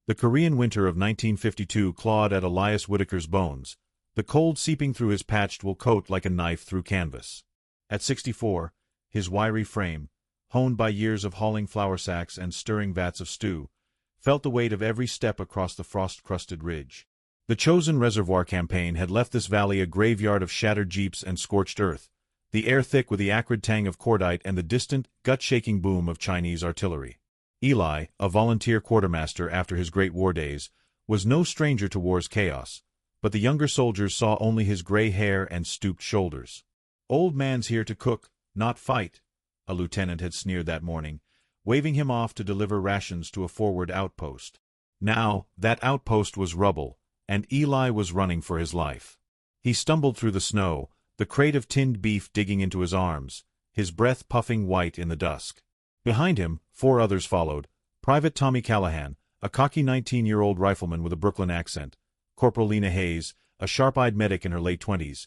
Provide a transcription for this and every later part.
The Korean winter of 1952 clawed at Elias Whitaker's bones, the cold seeping through his patched wool coat like a knife through canvas. At 64, his wiry frame, honed by years of hauling flour sacks and stirring vats of stew, felt the weight of every step across the frost-crusted ridge. The chosen reservoir campaign had left this valley a graveyard of shattered jeeps and scorched earth, the air thick with the acrid tang of cordite and the distant, gut-shaking boom of Chinese artillery. Eli, a volunteer quartermaster after his Great War days, was no stranger to war's chaos, but the younger soldiers saw only his gray hair and stooped shoulders. "Old man's here to cook, not fight," a lieutenant had sneered that morning, waving him off to deliver rations to a forward outpost. Now, that outpost was rubble, and Eli was running for his life. He stumbled through the snow, the crate of tinned beef digging into his arms, his breath puffing white in the dusk. Behind him, 4 others followed: Private Tommy Callahan, a cocky 19-year-old rifleman with a Brooklyn accent; Corporal Lena Hayes, a sharp-eyed medic in her late 20s;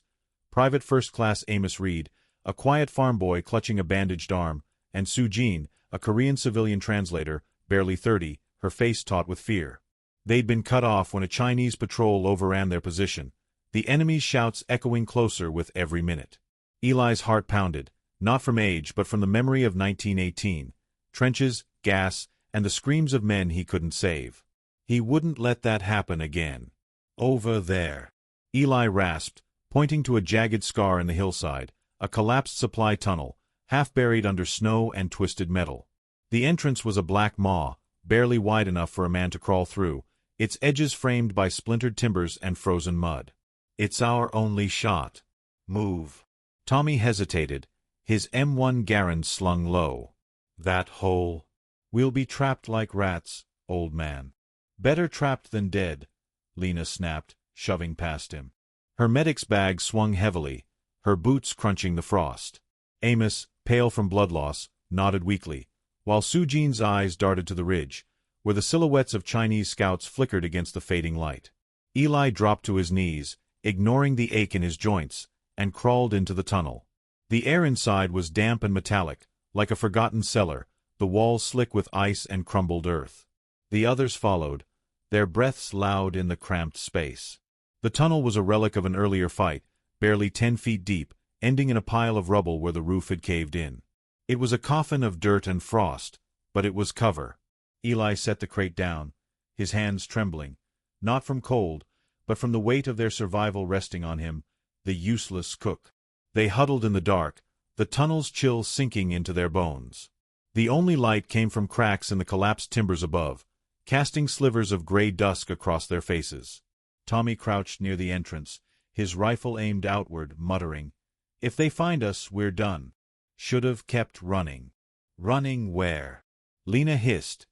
Private First Class Amos Reed, a quiet farm boy clutching a bandaged arm; and Sue Jean, a Korean civilian translator, barely 30, her face taut with fear. They'd been cut off when a Chinese patrol overran their position, the enemy's shouts echoing closer with every minute. Eli's heart pounded, not from age but from the memory of 1918, trenches, gas, and the screams of men he couldn't save. He wouldn't let that happen again. "Over there," Eli rasped, pointing to a jagged scar in the hillside, a collapsed supply tunnel, half buried under snow and twisted metal. The entrance was a black maw, barely wide enough for a man to crawl through, its edges framed by splintered timbers and frozen mud. "It's our only shot. Move." Tommy hesitated, his M1 Garand slung low. "That hole? We'll be trapped like rats, old man." "Better trapped than dead," Lena snapped, shoving past him. Her medic's bag swung heavily, her boots crunching the frost. Amos, pale from blood loss, nodded weakly, while Sue Jean's eyes darted to the ridge, where the silhouettes of Chinese scouts flickered against the fading light. Eli dropped to his knees, ignoring the ache in his joints, and crawled into the tunnel. The air inside was damp and metallic, like a forgotten cellar, the walls slick with ice and crumbled earth. The others followed, their breaths loud in the cramped space. The tunnel was a relic of an earlier fight, barely 10 feet deep, ending in a pile of rubble where the roof had caved in. It was a coffin of dirt and frost, but it was cover. Eli set the crate down, his hands trembling, not from cold, but from the weight of their survival resting on him, the useless cook. They huddled in the dark, the tunnel's chill sinking into their bones. The only light came from cracks in the collapsed timbers above, casting slivers of gray dusk across their faces. Tommy crouched near the entrance, his rifle aimed outward, muttering, "If they find us, we're done. Should have kept running." "Running where?" Lena hissed,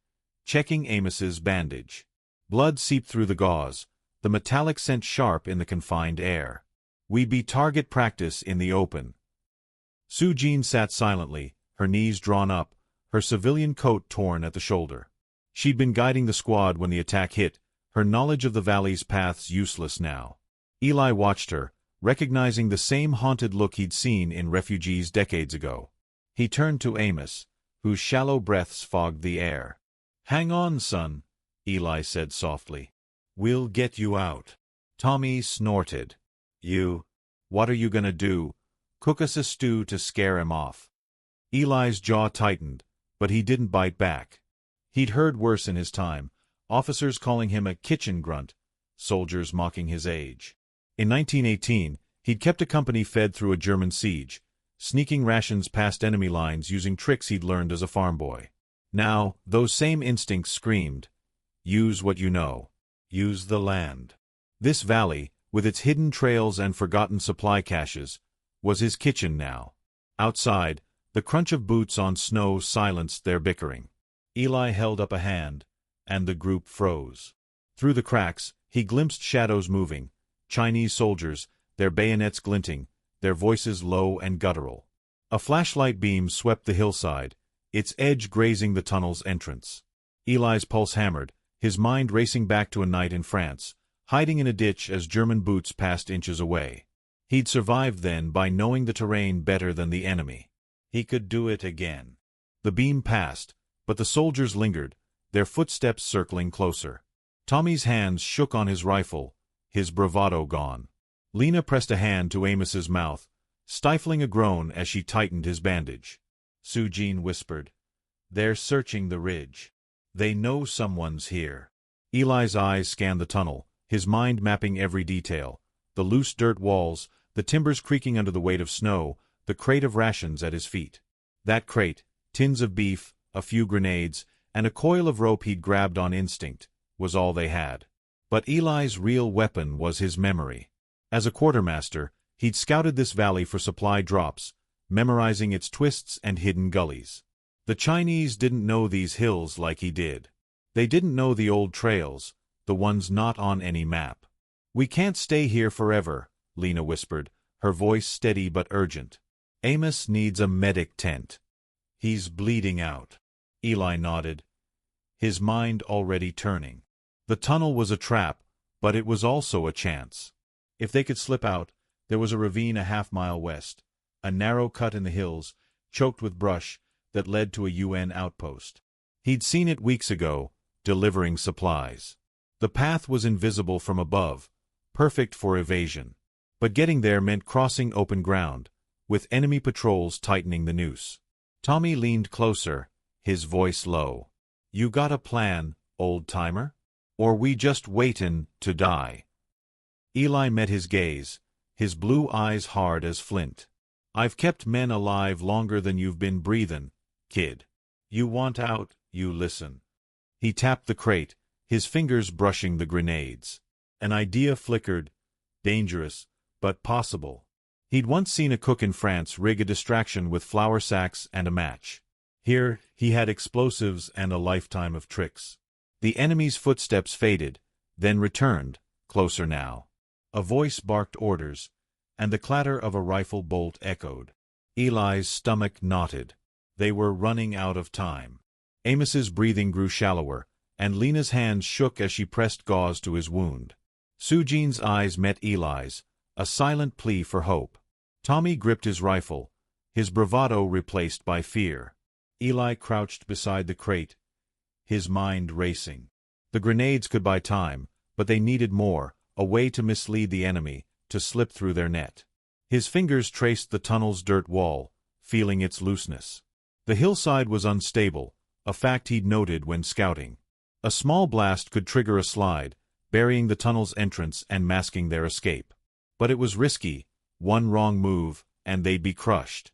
checking Amos's bandage. Blood seeped through the gauze, the metallic scent sharp in the confined air. "We'd be target practice in the open." Sue Jean sat silently, her knees drawn up, her civilian coat torn at the shoulder. She'd been guiding the squad when the attack hit, her knowledge of the valley's paths useless now. Eli watched her, recognizing the same haunted look he'd seen in refugees decades ago. He turned to Amos, whose shallow breaths fogged the air. "Hang on, son," Eli said softly. "We'll get you out." Tommy snorted. What are you gonna do? Cook us a stew to scare him off?" Eli's jaw tightened, but he didn't bite back. He'd heard worse in his time, officers calling him a kitchen grunt, soldiers mocking his age. In 1918, he'd kept a company fed through a German siege, sneaking rations past enemy lines using tricks he'd learned as a farm boy. Now, those same instincts screamed, "Use what you know. Use the land." This valley, with its hidden trails and forgotten supply caches, was his kitchen now. Outside, the crunch of boots on snow silenced their bickering. Eli held up a hand, and the group froze. Through the cracks, he glimpsed shadows moving, Chinese soldiers, their bayonets glinting, their voices low and guttural. A flashlight beam swept the hillside, its edge grazing the tunnel's entrance. Eli's pulse hammered, his mind racing back to a night in France, hiding in a ditch as German boots passed inches away. He'd survived then by knowing the terrain better than the enemy. He could do it again. The beam passed, but the soldiers lingered, their footsteps circling closer. Tommy's hands shook on his rifle, his bravado gone. Lena pressed a hand to Amos's mouth, stifling a groan as she tightened his bandage. Sujin whispered, "They're searching the ridge. They know someone's here." Eli's eyes scanned the tunnel, his mind mapping every detail. The loose dirt walls, the timbers creaking under the weight of snow, the crate of rations at his feet. That crate, tins of beef, a few grenades, and a coil of rope he'd grabbed on instinct, was all they had. But Eli's real weapon was his memory. As a quartermaster, he'd scouted this valley for supply drops, memorizing its twists and hidden gullies. The Chinese didn't know these hills like he did. They didn't know the old trails, the ones not on any map. "We can't stay here forever," Lena whispered, her voice steady but urgent. "Amos needs a medic tent. He's bleeding out." Eli nodded, his mind already turning. The tunnel was a trap, but it was also a chance. If they could slip out, there was a ravine a half-mile west, a narrow cut in the hills, choked with brush, that led to a UN outpost. He'd seen it weeks ago, delivering supplies. The path was invisible from above, perfect for evasion. But getting there meant crossing open ground, with enemy patrols tightening the noose. Tommy leaned closer, his voice low. "You got a plan, old-timer? Or we just waitin' to die?" Eli met his gaze, his blue eyes hard as flint. "I've kept men alive longer than you've been breathin', kid. You want out, you listen." He tapped the crate, his fingers brushing the grenades. An idea flickered, dangerous, but possible. He'd once seen a cook in France rig a distraction with flour sacks and a match. Here, he had explosives and a lifetime of tricks. The enemy's footsteps faded, then returned, closer now. A voice barked orders, and the clatter of a rifle bolt echoed. Eli's stomach knotted. They were running out of time. Amos's breathing grew shallower, and Lena's hands shook as she pressed gauze to his wound. Sujin's eyes met Eli's, a silent plea for hope. Tommy gripped his rifle, his bravado replaced by fear. Eli crouched beside the crate, his mind racing. The grenades could buy time, but they needed more, a way to mislead the enemy, to slip through their net. His fingers traced the tunnel's dirt wall, feeling its looseness. The hillside was unstable, a fact he'd noted when scouting. A small blast could trigger a slide, burying the tunnel's entrance and masking their escape. But it was risky. One wrong move, and they'd be crushed.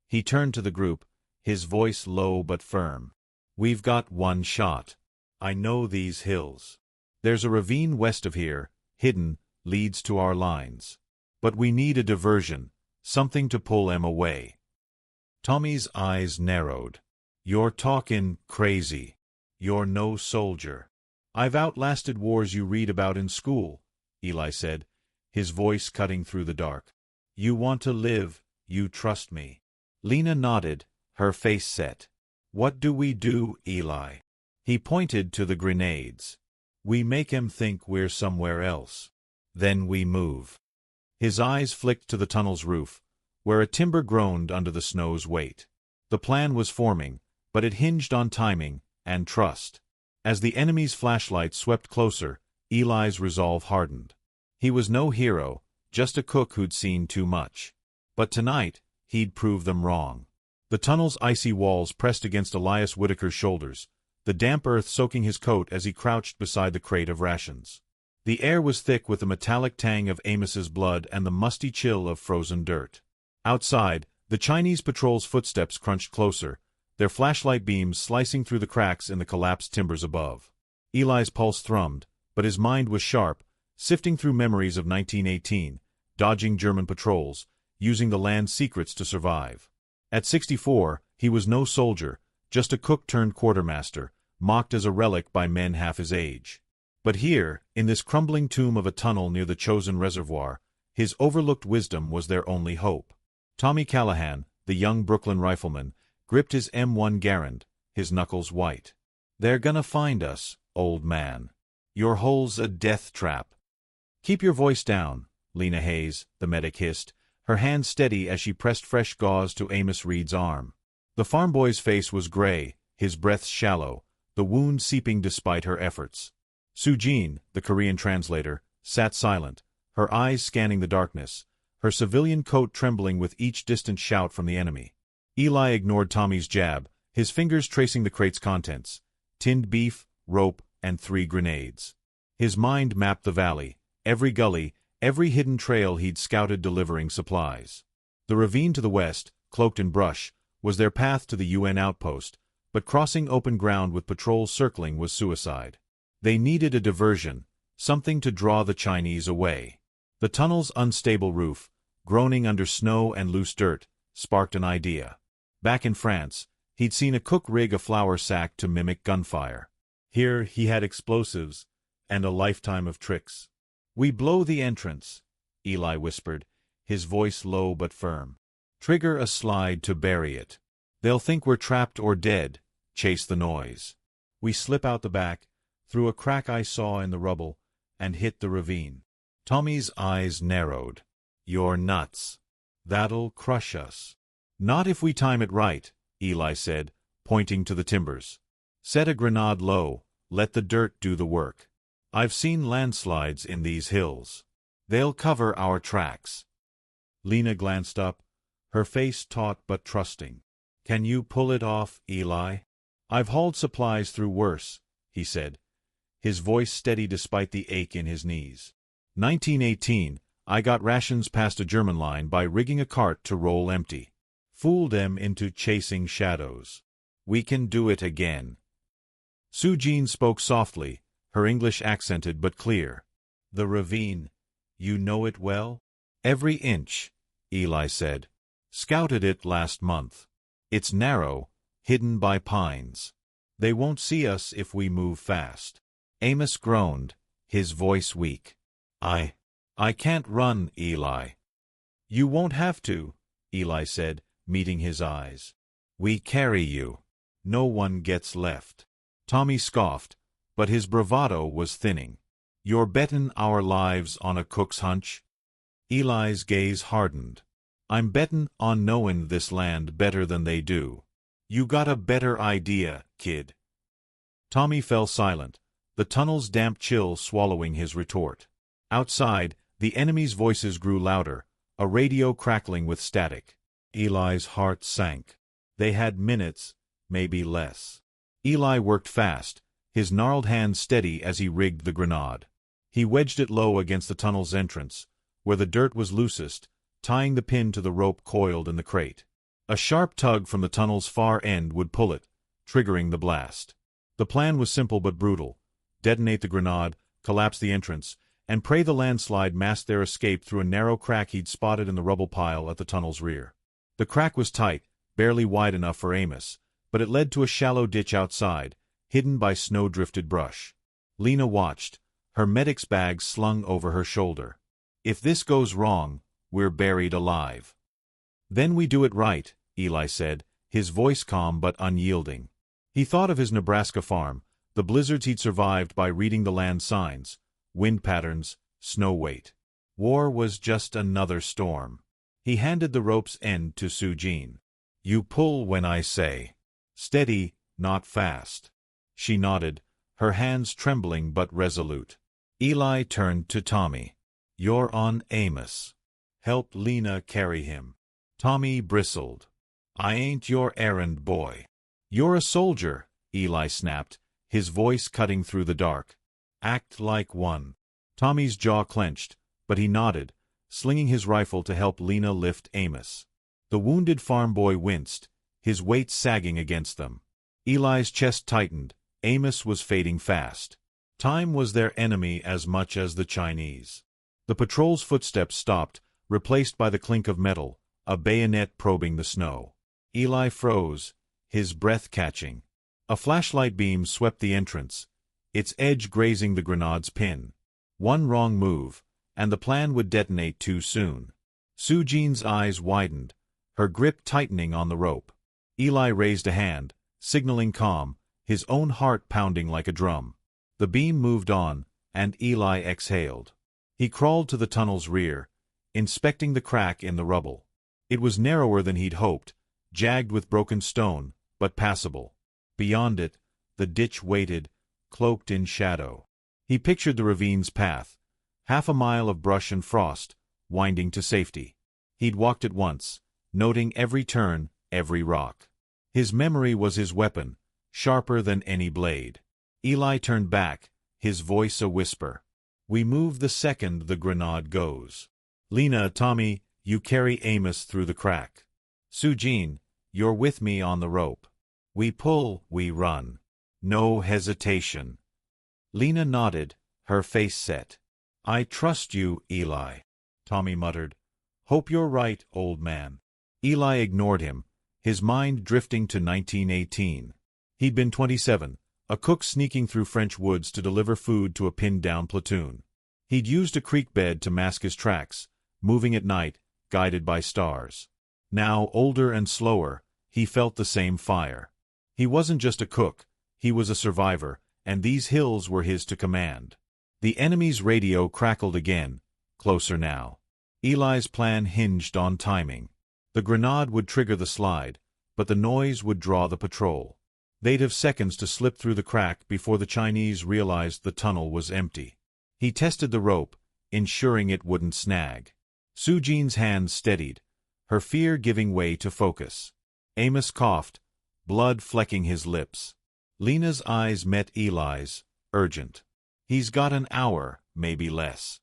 He turned to the group, his voice low but firm. "We've got one shot. I know these hills. There's a ravine west of here, hidden, leads to our lines. But we need a diversion, something to pull them away." Tommy's eyes narrowed. "You're talkin' crazy. You're no soldier." "I've outlasted wars you read about in school," Eli said, his voice cutting through the dark. "You want to live, you trust me." Lena nodded, her face set. "What do we do, Eli?" He pointed to the grenades. "We make 'em think we're somewhere else. Then we move." His eyes flicked to the tunnel's roof, where a timber groaned under the snow's weight. The plan was forming, but it hinged on timing and trust. As the enemy's flashlights swept closer, Eli's resolve hardened. He was no hero, just a cook who'd seen too much. But tonight, he'd prove them wrong. The tunnel's icy walls pressed against Elias Whitaker's shoulders, the damp earth soaking his coat as he crouched beside the crate of rations. The air was thick with the metallic tang of Amos's blood and the musty chill of frozen dirt. Outside, the Chinese patrol's footsteps crunched closer, their flashlight beams slicing through the cracks in the collapsed timbers above. Eli's pulse thrummed, but his mind was sharp, sifting through memories of 1918, dodging German patrols, using the land's secrets to survive. At 64, he was no soldier, just a cook-turned-quartermaster, mocked as a relic by men half his age. But here, in this crumbling tomb of a tunnel near the chosen reservoir, his overlooked wisdom was their only hope. Tommy Callahan, the young Brooklyn rifleman, gripped his M1 Garand, his knuckles white. "They're gonna find us, old man. Your hole's a death trap." "Keep your voice down," Lena Hayes, the medic hissed, her hand steady as she pressed fresh gauze to Amos Reed's arm. The farm boy's face was gray, his breath shallow, the wound seeping despite her efforts. Sujin, the Korean translator, sat silent, her eyes scanning the darkness, her civilian coat trembling with each distant shout from the enemy. Eli ignored Tommy's jab, his fingers tracing the crate's contents: tinned beef, rope, and 3 grenades. His mind mapped the valley, every gully, every hidden trail he'd scouted delivering supplies. The ravine to the west, cloaked in brush, was their path to the UN outpost, but crossing open ground with patrols circling was suicide. They needed a diversion, something to draw the Chinese away. The tunnel's unstable roof, groaning under snow and loose dirt, sparked an idea. Back in France, he'd seen a cook rig a flour sack to mimic gunfire. Here he had explosives and a lifetime of tricks. "We blow the entrance," Eli whispered, his voice low but firm. "Trigger a slide to bury it. They'll think we're trapped or dead, chase the noise. We slip out the back, through a crack I saw in the rubble, and hit the ravine." Tommy's eyes narrowed. "You're nuts. That'll crush us." "Not if we time it right," Eli said, pointing to the timbers. "Set a grenade low, let the dirt do the work. I've seen landslides in these hills. They'll cover our tracks." Lena glanced up, her face taut but trusting. "Can you pull it off, Eli?" "I've hauled supplies through worse," he said, his voice steady despite the ache in his knees. 1918, I got rations past a German line by rigging a cart to roll empty. Fooled them into chasing shadows. We can do it again. Sujin spoke softly, her English accented but clear. "The ravine, you know it well?" "Every inch," Eli said. "Scouted it last month. It's narrow, hidden by pines. They won't see us if we move fast." Amos groaned, his voice weak. I can't run, Eli." "You won't have to," Eli said, meeting his eyes. "We carry you. No one gets left." Tommy scoffed, but his bravado was thinning. "You're bettin' our lives on a cook's hunch?" Eli's gaze hardened. "I'm bettin' on knowin' this land better than they do. You got a better idea, kid." Tommy fell silent, the tunnel's damp chill swallowing his retort. Outside, the enemy's voices grew louder, a radio crackling with static. Eli's heart sank. They had minutes, maybe less. Eli worked fast, his gnarled hands steady as he rigged the grenade. He wedged it low against the tunnel's entrance, where the dirt was loosest, tying the pin to the rope coiled in the crate. A sharp tug from the tunnel's far end would pull it, triggering the blast. The plan was simple but brutal. Detonate the grenade, collapse the entrance, and pray the landslide masked their escape through a narrow crack he'd spotted in the rubble pile at the tunnel's rear. The crack was tight, barely wide enough for Amos, but it led to a shallow ditch outside, hidden by snow-drifted brush. Lena watched, her medic's bag slung over her shoulder. "If this goes wrong, we're buried alive." "Then we do it right," Eli said, his voice calm but unyielding. He thought of his Nebraska farm, the blizzards he'd survived by reading the land signs, wind patterns, snow weight. War was just another storm. He handed the rope's end to Sujin. "You pull when I say. Steady, not fast." She nodded, her hands trembling but resolute. Eli turned to Tommy. "You're on Amos. Help Lena carry him." Tommy bristled. "I ain't your errand boy." "You're a soldier," Eli snapped, his voice cutting through the dark. "Act like one." Tommy's jaw clenched, but he nodded, slinging his rifle to help Lena lift Amos. The wounded farm boy winced, his weight sagging against them. Eli's chest tightened. Amos was fading fast. Time was their enemy as much as the Chinese. The patrol's footsteps stopped, replaced by the clink of metal, a bayonet probing the snow. Eli froze, his breath catching. A flashlight beam swept the entrance, its edge grazing the grenade's pin. One wrong move, and the plan would detonate too soon. Sujin's eyes widened, her grip tightening on the rope. Eli raised a hand, signaling calm, his own heart pounding like a drum. The beam moved on, and Eli exhaled. He crawled to the tunnel's rear, inspecting the crack in the rubble. It was narrower than he'd hoped, jagged with broken stone, but passable. Beyond it, the ditch waited, cloaked in shadow. He pictured the ravine's path, half a mile of brush and frost, winding to safety. He'd walked it once, noting every turn, every rock. His memory was his weapon, sharper than any blade. Eli turned back, his voice a whisper. "We move the second the grenade goes. Lena, Tommy, you carry Amos through the crack. Sujin, you're with me on the rope. We pull, we run. No hesitation." Lena nodded, her face set. "I trust you, Eli," Tommy muttered. "Hope you're right, old man." Eli ignored him, his mind drifting to 1918. He'd been 27, a cook sneaking through French woods to deliver food to a pinned-down platoon. He'd used a creek bed to mask his tracks, moving at night, guided by stars. Now, older and slower, he felt the same fire. He wasn't just a cook, he was a survivor, and these hills were his to command. The enemy's radio crackled again, closer now. Eli's plan hinged on timing. The grenade would trigger the slide, but the noise would draw the patrol. They'd have seconds to slip through the crack before the Chinese realized the tunnel was empty. He tested the rope, ensuring it wouldn't snag. Sujin's hands steadied, her fear giving way to focus. Amos coughed, blood flecking his lips. Lena's eyes met Eli's, urgent. "He's got an hour, maybe less."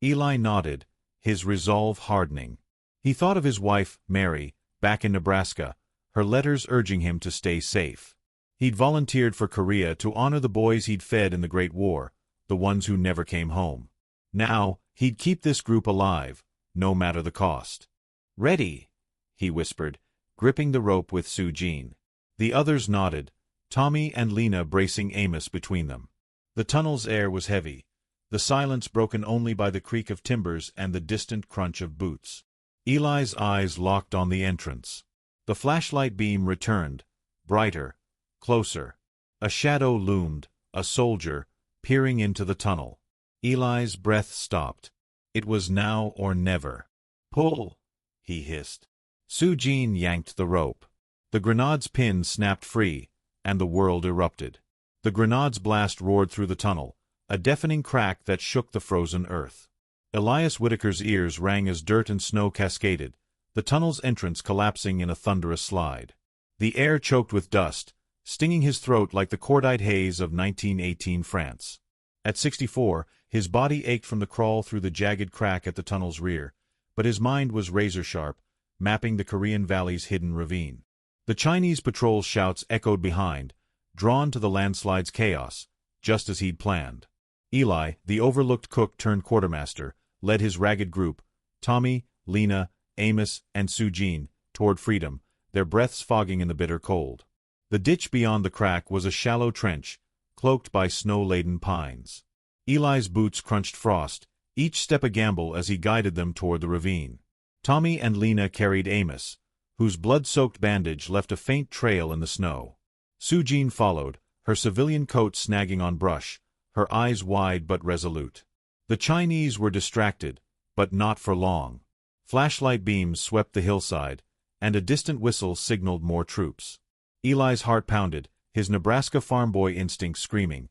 Eli nodded, his resolve hardening. He thought of his wife, Mary, back in Nebraska, her letters urging him to stay safe. He'd volunteered for Korea to honor the boys he'd fed in the Great War, the ones who never came home. Now, he'd keep this group alive, no matter the cost. "Ready," he whispered, gripping the rope with Sujin. The others nodded, Tommy and Lena bracing Amos between them. The tunnel's air was heavy, the silence broken only by the creak of timbers and the distant crunch of boots. Eli's eyes locked on the entrance. The flashlight beam returned, brighter, closer. A shadow loomed, a soldier, peering into the tunnel. Eli's breath stopped. It was now or never. "Pull," he hissed. Sujin yanked the rope. The grenade's pin snapped free, and the world erupted. The grenade's blast roared through the tunnel, a deafening crack that shook the frozen earth. Elias Whitaker's ears rang as dirt and snow cascaded, the tunnel's entrance collapsing in a thunderous slide. The air choked with dust, stinging his throat like the cordite haze of 1918 France. At 64, his body ached from the crawl through the jagged crack at the tunnel's rear, but his mind was razor-sharp, mapping the Korean Valley's hidden ravine. The Chinese patrol's shouts echoed behind, drawn to the landslide's chaos, just as he'd planned. Eli, the overlooked cook turned quartermaster, led his ragged group, Tommy, Lena, Amos, and Sujin, toward freedom, their breaths fogging in the bitter cold. The ditch beyond the crack was a shallow trench, cloaked by snow-laden pines. Eli's boots crunched frost, each step a gamble as he guided them toward the ravine. Tommy and Lena carried Amos, whose blood-soaked bandage left a faint trail in the snow. Sujin followed, her civilian coat snagging on brush, her eyes wide but resolute. The Chinese were distracted, but not for long. Flashlight beams swept the hillside, and a distant whistle signaled more troops. Eli's heart pounded, his Nebraska farm boy instinct screaming.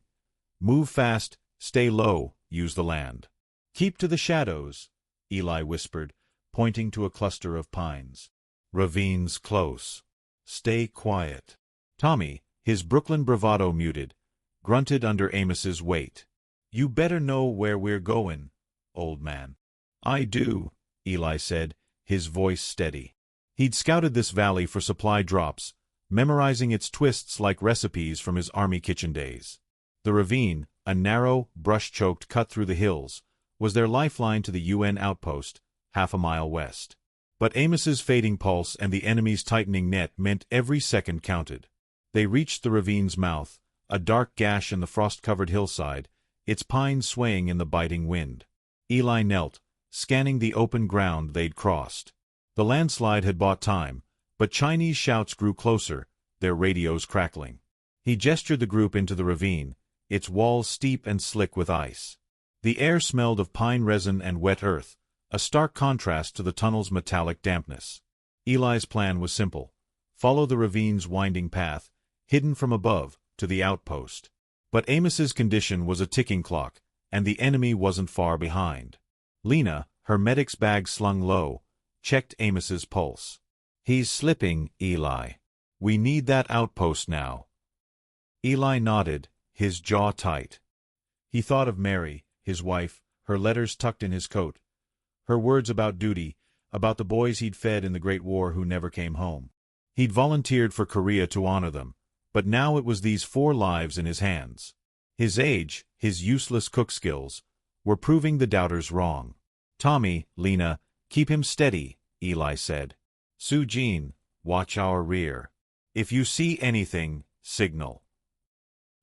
"Move fast, stay low, use the land." "Keep to the shadows," Eli whispered, pointing to a cluster of pines. "Ravine's close. Stay quiet." Tommy, his Brooklyn bravado muted, grunted under Amos's weight. "You better know where we're goin', old man." "I do," Eli said, his voice steady. He'd scouted this valley for supply drops, memorizing its twists like recipes from his army kitchen days. The ravine, a narrow, brush-choked cut through the hills, was their lifeline to the UN outpost, half a mile west. But Amos's fading pulse and the enemy's tightening net meant every second counted. They reached the ravine's mouth, a dark gash in the frost-covered hillside, its pines swaying in the biting wind. Eli knelt, scanning the open ground they'd crossed. The landslide had bought time, but Chinese shouts grew closer, their radios crackling. He gestured the group into the ravine, its walls steep and slick with ice. The air smelled of pine resin and wet earth, a stark contrast to the tunnel's metallic dampness. Eli's plan was simple: follow the ravine's winding path, hidden from above, to the outpost. But Amos's condition was a ticking clock, and the enemy wasn't far behind. Lena, her medic's bag slung low, checked Amos's pulse. "He's slipping, Eli. We need that outpost now." Eli nodded, his jaw tight. He thought of Mary, his wife, her letters tucked in his coat, her words about duty, about the boys he'd fed in the Great War who never came home. He'd volunteered for Korea to honor them, but now it was these 4 lives in his hands. His age, his useless cook skills, were proving the doubters wrong. "Tommy, Lena, keep him steady," Eli said. "Soo-Jean, watch our rear. If you see anything, signal."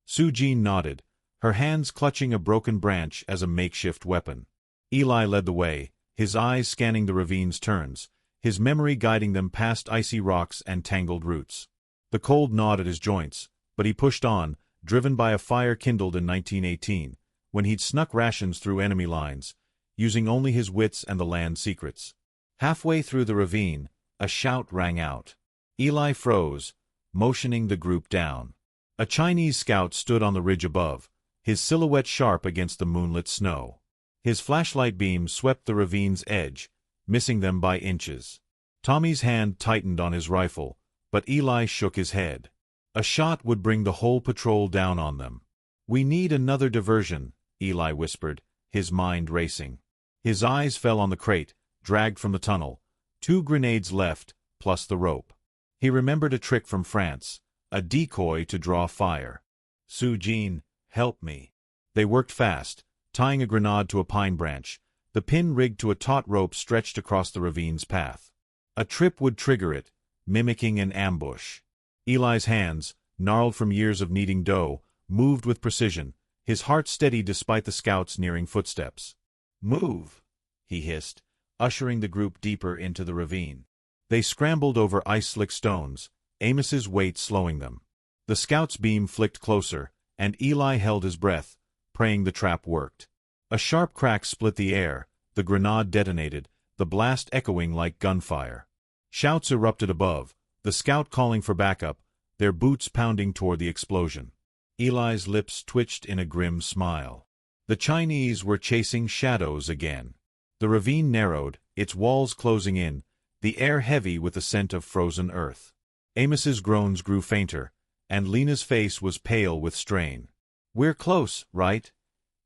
Soo-Jean nodded, her hands clutching a broken branch as a makeshift weapon. Eli led the way, his eyes scanning the ravine's turns, his memory guiding them past icy rocks and tangled roots. The cold gnawed at his joints, but he pushed on, driven by a fire kindled in 1918, when he'd snuck rations through enemy lines, using only his wits and the land's secrets. Halfway through the ravine, a shout rang out. Eli froze, motioning the group down. A Chinese scout stood on the ridge above, his silhouette sharp against the moonlit snow. His flashlight beam swept the ravine's edge, missing them by inches. Tommy's hand tightened on his rifle, but Eli shook his head. A shot would bring the whole patrol down on them. "We need another diversion," Eli whispered, his mind racing. His eyes fell on the crate, dragged from the tunnel. 2 grenades left, plus the rope. He remembered a trick from France, a decoy to draw fire. "Soo-Jean, help me." They worked fast, tying a grenade to a pine branch, the pin rigged to a taut rope stretched across the ravine's path. A trip would trigger it, mimicking an ambush. Eli's hands, gnarled from years of kneading dough, moved with precision, his heart steady despite the scout's nearing footsteps. "Move," he hissed, ushering the group deeper into the ravine. They scrambled over ice-slick stones, Amos's weight slowing them. The scout's beam flicked closer, and Eli held his breath, praying the trap worked. A sharp crack split the air, the grenade detonated, the blast echoing like gunfire. Shouts erupted above, the scout calling for backup, their boots pounding toward the explosion. Eli's lips twitched in a grim smile. The Chinese were chasing shadows again. The ravine narrowed, its walls closing in, the air heavy with the scent of frozen earth. Amos's groans grew fainter, and Lena's face was pale with strain. "We're close, right?"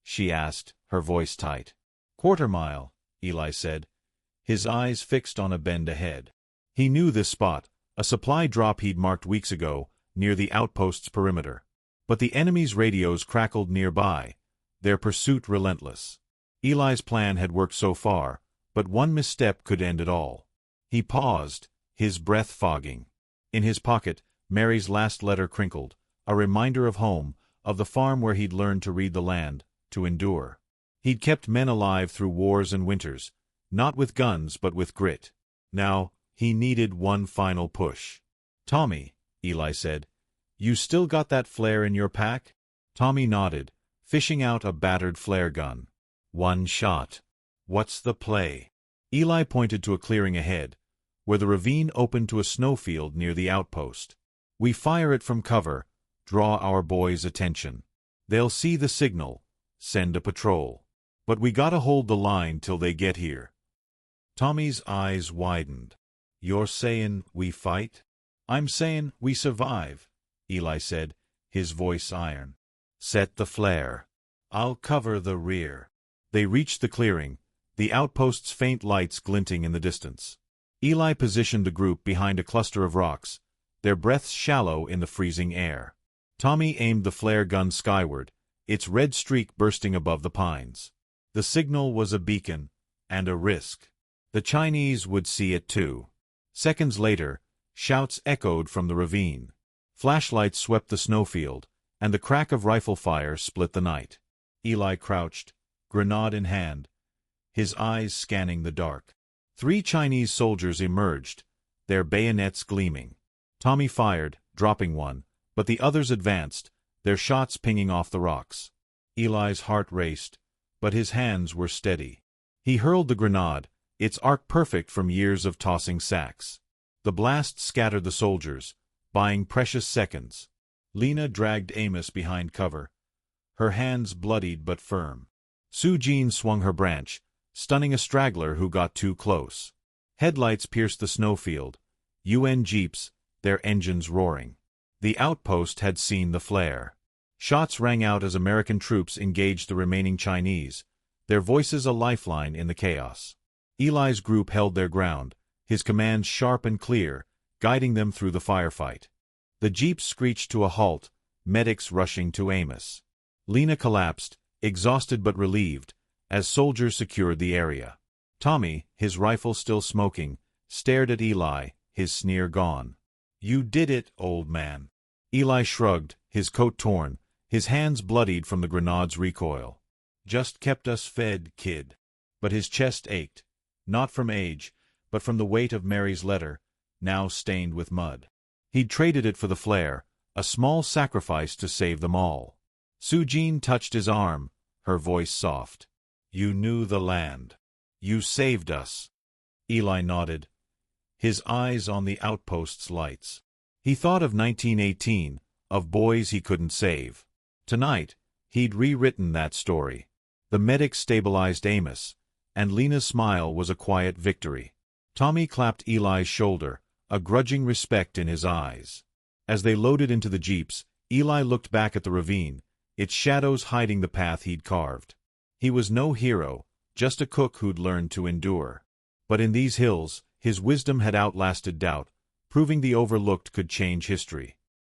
she asked, her voice tight. "Quarter-mile," Eli said, his eyes fixed on a bend ahead. He knew this spot, a supply drop he'd marked weeks ago, near the outpost's perimeter. But the enemy's radios crackled nearby, their pursuit relentless. Eli's plan had worked so far, but one misstep could end it all. He paused, his breath fogging. In his pocket, Mary's last letter crinkled, a reminder of home, of the farm where he'd learned to read the land, to endure. He'd kept men alive through wars and winters, not with guns but with grit. Now, he needed one final push. "Tommy," Eli said, "you still got that flare in your pack?" Tommy nodded, fishing out a battered flare gun. "One shot. What's the play?" Eli pointed to a clearing ahead, where the ravine opened to a snowfield near the outpost. "We fire it from cover, draw our boys' attention. They'll see the signal, send a patrol. But we gotta hold the line till they get here." Tommy's eyes widened. "You're sayin' we fight?" "I'm sayin' we survive," Eli said, his voice iron. "Set the flare. I'll cover the rear." They reached the clearing, the outpost's faint lights glinting in the distance. Eli positioned the group behind a cluster of rocks, their breaths shallow in the freezing air. Tommy aimed the flare gun skyward, its red streak bursting above the pines. The signal was a beacon, and a risk. The Chinese would see it too. Seconds later, shouts echoed from the ravine. Flashlights swept the snowfield, and the crack of rifle fire split the night. Eli crouched, grenade in hand, his eyes scanning the dark. 3 Chinese soldiers emerged, their bayonets gleaming. Tommy fired, dropping one, but the others advanced, their shots pinging off the rocks. Eli's heart raced, but his hands were steady. He hurled the grenade, its arc perfect from years of tossing sacks. The blast scattered the soldiers, buying precious seconds. Lena dragged Amos behind cover, her hands bloodied but firm. Su-jin swung her branch, stunning a straggler who got too close. Headlights pierced the snowfield. UN jeeps, their engines roaring. The outpost had seen the flare. Shots rang out as American troops engaged the remaining Chinese, their voices a lifeline in the chaos. Eli's group held their ground, his commands sharp and clear, guiding them through the firefight. The jeeps screeched to a halt, medics rushing to Amos. Lena collapsed, exhausted but relieved, as soldiers secured the area. Tommy, his rifle still smoking, stared at Eli, his sneer gone. "You did it, old man." Eli shrugged, his coat torn, his hands bloodied from the grenade's recoil. "Just kept us fed, kid." But his chest ached, not from age, but from the weight of Mary's letter, now stained with mud. He'd traded it for the flare, a small sacrifice to save them all. Su-jin touched his arm, her voice soft. "You knew the land. You saved us." Eli nodded, his eyes on the outpost's lights. He thought of 1918, of boys he couldn't save. Tonight, he'd rewritten that story. The medic stabilized Amos, and Lena's smile was a quiet victory. Tommy clapped Eli's shoulder, a grudging respect in his eyes. As they loaded into the jeeps, Eli looked back at the ravine, its shadows hiding the path he'd carved. He was no hero, just a cook who'd learned to endure. But in these hills, his wisdom had outlasted doubt, proving the overlooked could change history.